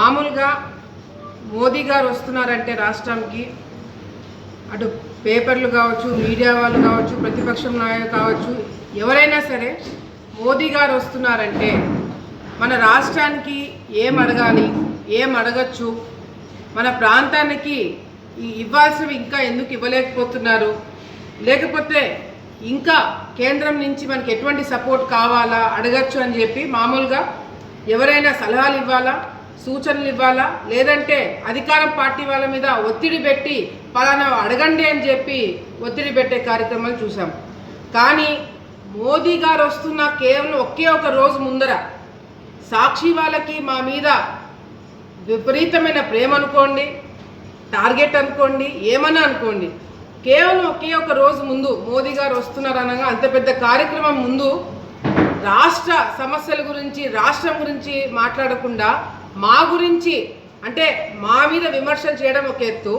మామూలుగా మోదీ గారు వస్తున్నారంటే రాష్ట్రానికి అటు పేపర్లు కావచ్చు, మీడియా వాళ్ళు కావచ్చు, ప్రతిపక్షం నాయకులు కావచ్చు, ఎవరైనా సరే మోదీ గారు వస్తున్నారంటే మన రాష్ట్రానికి ఏం అడగాలి, ఏం అడగచ్చు, మన ప్రాంతానికి ఇవ్వాల్సినవి ఇంకా ఎందుకు ఇవ్వలేకపోతున్నారు, లేకపోతే ఇంకా కేంద్రం నుంచి మనకి ఎటువంటి సపోర్ట్ కావాలా అడగచ్చు అని చెప్పి మామూలుగా ఎవరైనా సలహాలు ఇవ్వాలా, సూచనలు ఇవ్వాలా, లేదంటే అధికారం పార్టీ వాళ్ళ మీద ఒత్తిడి పెట్టి పలానా అడగండి అని చెప్పి ఒత్తిడి పెట్టే కార్యక్రమాలు చూసాం. కానీ మోదీ గారు వస్తున్న కేవలం ఒకే ఒక రోజు ముందర సాక్షి వాళ్ళకి మా మీద విపరీతమైన ప్రేమ అనుకోండి, టార్గెట్ అనుకోండి, ఏమన్నా అనుకోండి, కేవలం ఒకే ఒక రోజు ముందు మోదీ గారు వస్తున్నారు అనగా అంత పెద్ద కార్యక్రమం ముందు రాష్ట్ర సమస్యల గురించి, రాష్ట్రం గురించి మాట్లాడకుండా మా గురించి అంటే మా మీద విమర్శలు చేయడం ఒక ఎత్తు,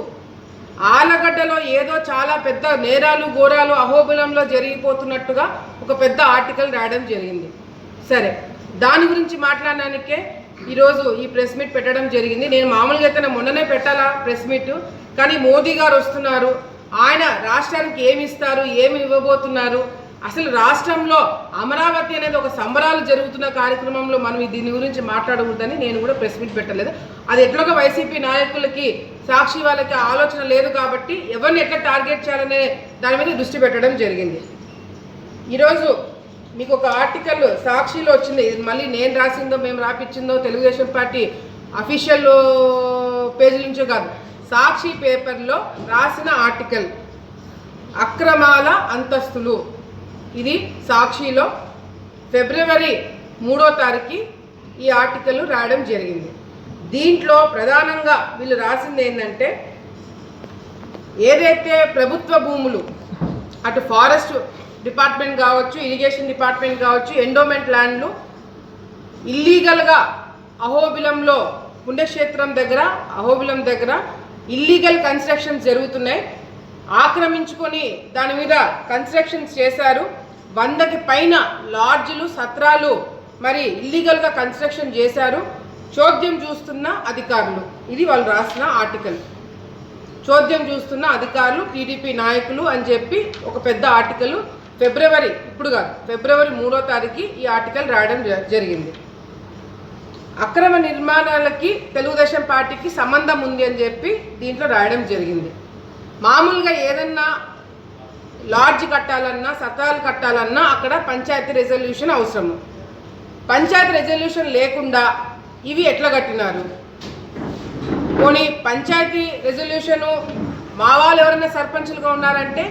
ఆలగడ్డలో ఏదో చాలా పెద్ద నేరాలు ఘోరాలు అహోబిలంలో జరిగిపోతున్నట్టుగా ఒక పెద్ద ఆర్టికల్ రాయడం జరిగింది. సరే, దాని గురించి మాట్లాడడానికే ఈరోజు ఈ ప్రెస్ మీట్ పెట్టడం జరిగింది. నేను మామూలుగా అయితే మొన్ననే పెట్టాలా ప్రెస్ మీట్, కానీ మోదీ గారు వస్తున్నారు, ఆయన రాష్ట్రానికి ఏమి ఇస్తారు, ఏమి ఇవ్వబోతున్నారు, అసలు రాష్ట్రంలో అమరావతి అనేది ఒక సంబరాలు జరుగుతున్న కార్యక్రమంలో మనం దీని గురించి మాట్లాడకూడదని నేను కూడా ప్రెస్ మీట్ పెట్టలేదు. అది ఎట్లాగో వైసీపీ నాయకులకి, సాక్షి వాళ్ళకి ఆలోచన లేదు కాబట్టి ఎవరిని ఎట్లా టార్గెట్ చేయాలనే దాని మీద దృష్టి పెట్టడం జరిగింది. ఈరోజు మీకు ఒక ఆర్టికల్ సాక్షిలో వచ్చింది, ఇది మళ్ళీ నేను రాసిందో మేము రాపిచ్చిందో తెలుగుదేశం పార్టీ అఫీషియల్ పేజీ నుంచో కాదు, సాక్షి పేపర్లో రాసిన ఆర్టికల్ అక్రమాల అంతస్తులు. ఇది సాక్షిలో ఫిబ్రవరి 3వ తారీఖు ఈ ఆర్టికల్ రాయడం జరిగింది. దీంట్లో ప్రధానంగా వీళ్ళు రాసింది ఏంటంటే, ఏదైతే ప్రభుత్వ భూములు అటు ఫారెస్ట్ డిపార్ట్మెంట్ కావచ్చు, ఇరిగేషన్ డిపార్ట్మెంట్ కావచ్చు, ఎండోమెంట్ ల్యాండ్లు ఇల్లీగల్గా అహోబిలంలో పుణ్యక్షేత్రం దగ్గర, అహోబిలం దగ్గర ఇల్లీగల్ కన్స్ట్రక్షన్స్ జరుగుతున్నాయి, ఆక్రమించుకొని దాని మీద కన్స్ట్రక్షన్స్ చేశారు, 100కి పైన లాడ్జ్లు, సత్రాలు మరి ఇల్లీగల్గా కన్స్ట్రక్షన్ చేశారు, చోద్యం చూస్తున్న అధికారులు. ఇది వాళ్ళు రాసిన ఆర్టికల్. చోద్యం చూస్తున్న అధికారులు, టీడీపీ నాయకులు అని చెప్పి ఒక పెద్ద ఆర్టికల్ ఫిబ్రవరి 3వ తారీఖు ఈ ఆర్టికల్ రాయడం జరిగింది. అక్రమ నిర్మాణాలకి తెలుగుదేశం పార్టీకి సంబంధం ఉంది అని చెప్పి దీంట్లో రాయడం జరిగింది. మామూలుగా ఏదన్నా లాడ్జ్ కట్టాలన్నా, సత్రాలు కట్టాలన్నా అక్కడ పంచాయతీ రెజల్యూషన్ అవసరము. పంచాయతీ రెజల్యూషన్ లేకుండా ఇవి ఎట్లా కట్టినారు? పోనీ పంచాయతీ రెజల్యూషను మా వాళ్ళు ఎవరైనా సర్పంచులుగా ఉన్నారంటే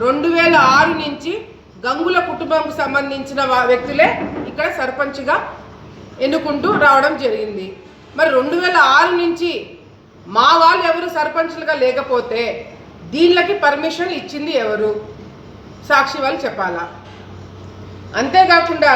2006 నుంచి గంగుల కుటుంబంకు సంబంధించిన వ్యక్తులే ఇక్కడ సర్పంచ్గా ఎన్నుకుంటూ రావడం జరిగింది. మరి 2006 నుంచి మా వాళ్ళు ఎవరు సర్పంచ్లుగా లేకపోతే దీనికి పర్మిషన్ ఇచ్చింది ఎవరు? సాక్షి వాళ్ళు చెప్పాలా. అంతేకాకుండా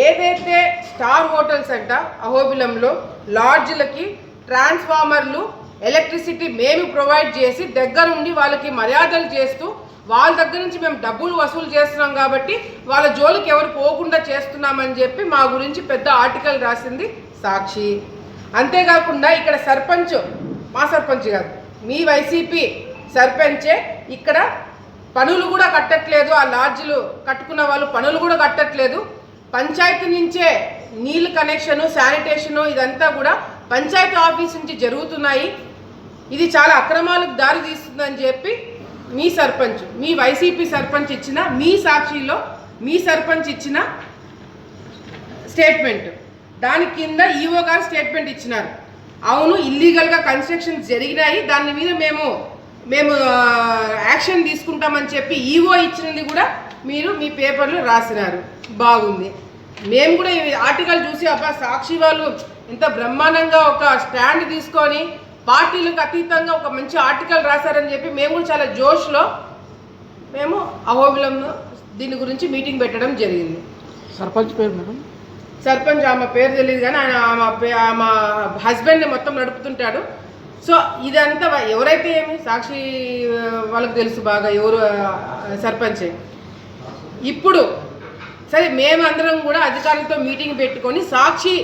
ఏదైతే స్టార్ హోటల్స్ అంట అహోబిలంలో లాడ్జ్లకి ట్రాన్స్ఫార్మర్లు, ఎలక్ట్రిసిటీ మేము ప్రొవైడ్ చేసి దగ్గరుండి వాళ్ళకి మర్యాదలు చేస్తూ వాళ్ళ దగ్గర నుంచి మేము డబ్బులు వసూలు చేస్తున్నాం కాబట్టి వాళ్ళ జోలికి ఎవరు పోకుండా చేస్తున్నామని చెప్పి మా గురించి పెద్ద ఆర్టికల్ రాసింది సాక్షి. అంతేకాకుండా ఇక్కడ సర్పంచ్, మా సర్పంచ్ కాదు, మీ వైసీపీ సర్పంచే ఇక్కడ పనులు కూడా కట్టట్లేదు, ఆ లాడ్జ్లు కట్టుకున్న వాళ్ళు పనులు కూడా కట్టట్లేదు, పంచాయతీ నుంచే నీళ్ళు కనెక్షను, శానిటేషను ఇదంతా కూడా పంచాయతీ ఆఫీస్ నుంచి జరుగుతున్నాయి, ఇది చాలా అక్రమాలకు దారి తీస్తుందని చెప్పి మీ సర్పంచ్, మీ వైసీపీ సర్పంచ్ ఇచ్చిన, మీ సాక్షిలో మీ సర్పంచ్ ఇచ్చిన స్టేట్మెంట్, దాని కింద ఈఓ గారు స్టేట్మెంట్ ఇచ్చినారు. అవును, ఇల్లీగల్గా కన్స్ట్రక్షన్స్ జరిగినాయి, దాని మీద మేము యాక్షన్ తీసుకుంటామని చెప్పి ఈఓ ఇచ్చినది కూడా మీరు మీ పేపర్లో రాసినారు. బాగుంది. మేము కూడా ఈ ఆర్టికల్ చూసి అబ్బా సాక్షి వాళ్ళు ఇంత బ్రహ్మాండంగా ఒక స్టాండ్ తీసుకొని పార్టీలకు అతీతంగా ఒక మంచి ఆర్టికల్ రాశారని చెప్పి మేము కూడా చాలా జోష్లో మేము అహోబిలంలో దీని గురించి మీటింగ్ పెట్టడం జరిగింది. సర్పంచ్ పేరు మేడం? సర్పంచ్ ఆమె పేరు తెలియదు కానీ ఆయన ఆమె హస్బెండ్ని మొత్తం నడుపుతుంటాడు. సో ఇదంతా ఎవరైతే ఏమి సాక్షి వాళ్ళకి తెలుసు బాగా ఎవరు సర్పంచ్. ఇప్పుడు సరే మేమందరం కూడా అధికారులతో మీటింగ్ పెట్టుకొని సాక్షి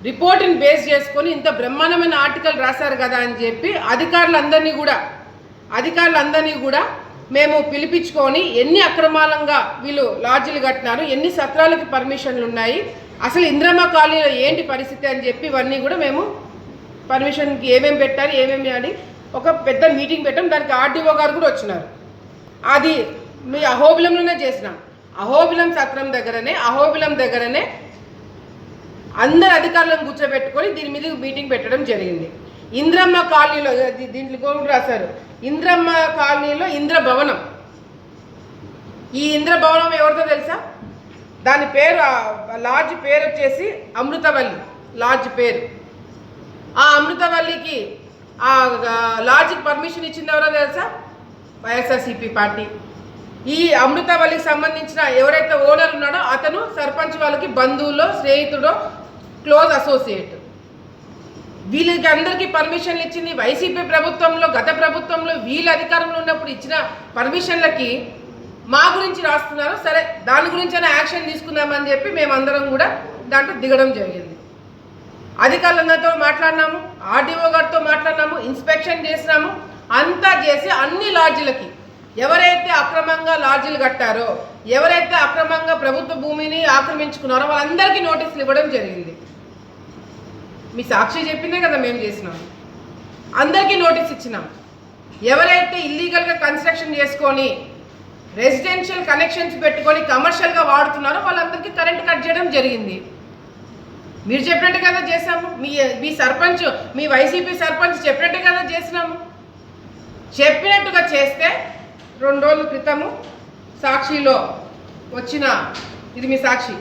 రిపోర్ట్ని బేస్ చేసుకొని ఇంత బ్రహ్మాండమైన ఆర్టికల్ రాశారు కదా అని చెప్పి అధికారులందరినీ కూడా మేము పిలిపించుకొని ఎన్ని అక్రమాలంగా వీళ్ళు లాడ్జీలు కట్టినారు, ఎన్ని సత్రాలకి పర్మిషన్లు ఉన్నాయి, అసలు ఇంద్రమ్మ కాలనీలో ఏంటి పరిస్థితి అని చెప్పి ఇవన్నీ కూడా మేము పర్మిషన్కి ఏమేమి పెట్టారు ఏమేమి అని ఒక పెద్ద మీటింగ్ పెట్టాం. దానికి ఆర్డీఓ గారు కూడా వచ్చినారు. అది మీ అహోబిలంలోనే చేసినాం. అహోబిలం సత్రం దగ్గరనే అందరు అధికారులను కూర్చోబెట్టుకొని దీని మీద మీటింగ్ పెట్టడం జరిగింది. ఇంద్రమ్మ కాలనీలో దీంట్లో కూడా రాశారు, ఇంద్రమ్మ కాలనీలో ఇంద్రభవనం. ఈ ఇంద్రభవనం ఎవరితో తెలుసా? దాని పేరు లాడ్జ్ పేరు వచ్చేసి అమృతవల్లి లాడ్జ్ పేరు. ఆ అమృతవల్లికి ఆ లాడ్జ్కి పర్మిషన్ ఇచ్చింది ఎవరో తెలుసా? వైఎస్ఆర్సీపీ పార్టీ. ఈ అమృతవల్లికి సంబంధించిన ఎవరైతే ఓనర్ ఉన్నాడో అతను సర్పంచ్ వాళ్ళకి బంధువులో స్నేహితుడో క్లోజ్ అసోసియేట్. వీళ్ళకి అందరికీ పర్మిషన్లు ఇచ్చింది వైసీపీ ప్రభుత్వంలో. గత ప్రభుత్వంలో వీళ్ళ అధికారంలో ఉన్నప్పుడు ఇచ్చిన పర్మిషన్లకి మా గురించి రాస్తున్నారు. సరే, దాని గురించైనా యాక్షన్ తీసుకుందామని చెప్పి మేమందరం కూడా దాంట్లో దిగడం జరిగింది. అధికారులందరితో మాట్లాడినాము, ఆర్డీఓ గారితో మాట్లాడినాము, ఇన్స్పెక్షన్ చేసినాము. అంతా చేసి అన్ని లాడ్జీలకి ఎవరైతే అక్రమంగా లాడ్జీలు కట్టారో, ఎవరైతే అక్రమంగా ప్రభుత్వ భూమిని ఆక్రమించుకున్నారో వాళ్ళందరికీ నోటీసులు ఇవ్వడం జరిగింది. మీ సాక్షి చెప్పిందే కదా మేము చేసినాం. అందరికీ నోటీస్ ఇచ్చినాం. ఎవరైతే ఇల్లీగల్గా కన్స్ట్రక్షన్ చేసుకొని రెసిడెన్షియల్ కనెక్షన్స్ పెట్టుకొని కమర్షియల్గా వాడుతున్నారో వాళ్ళందరికీ కరెంట్ కట్ చేయడం జరిగింది. మీరు చెప్పినట్టు కదా చేసాము. మీ సర్పంచ్, మీ వైసీపీ సర్పంచ్ చెప్పినట్టు కదా చేసినాము. చెప్పినట్టుగా చేస్తే 2 రోజుల క్రితము సాక్షిలో వచ్చిన, ఇది మీ సాక్షి,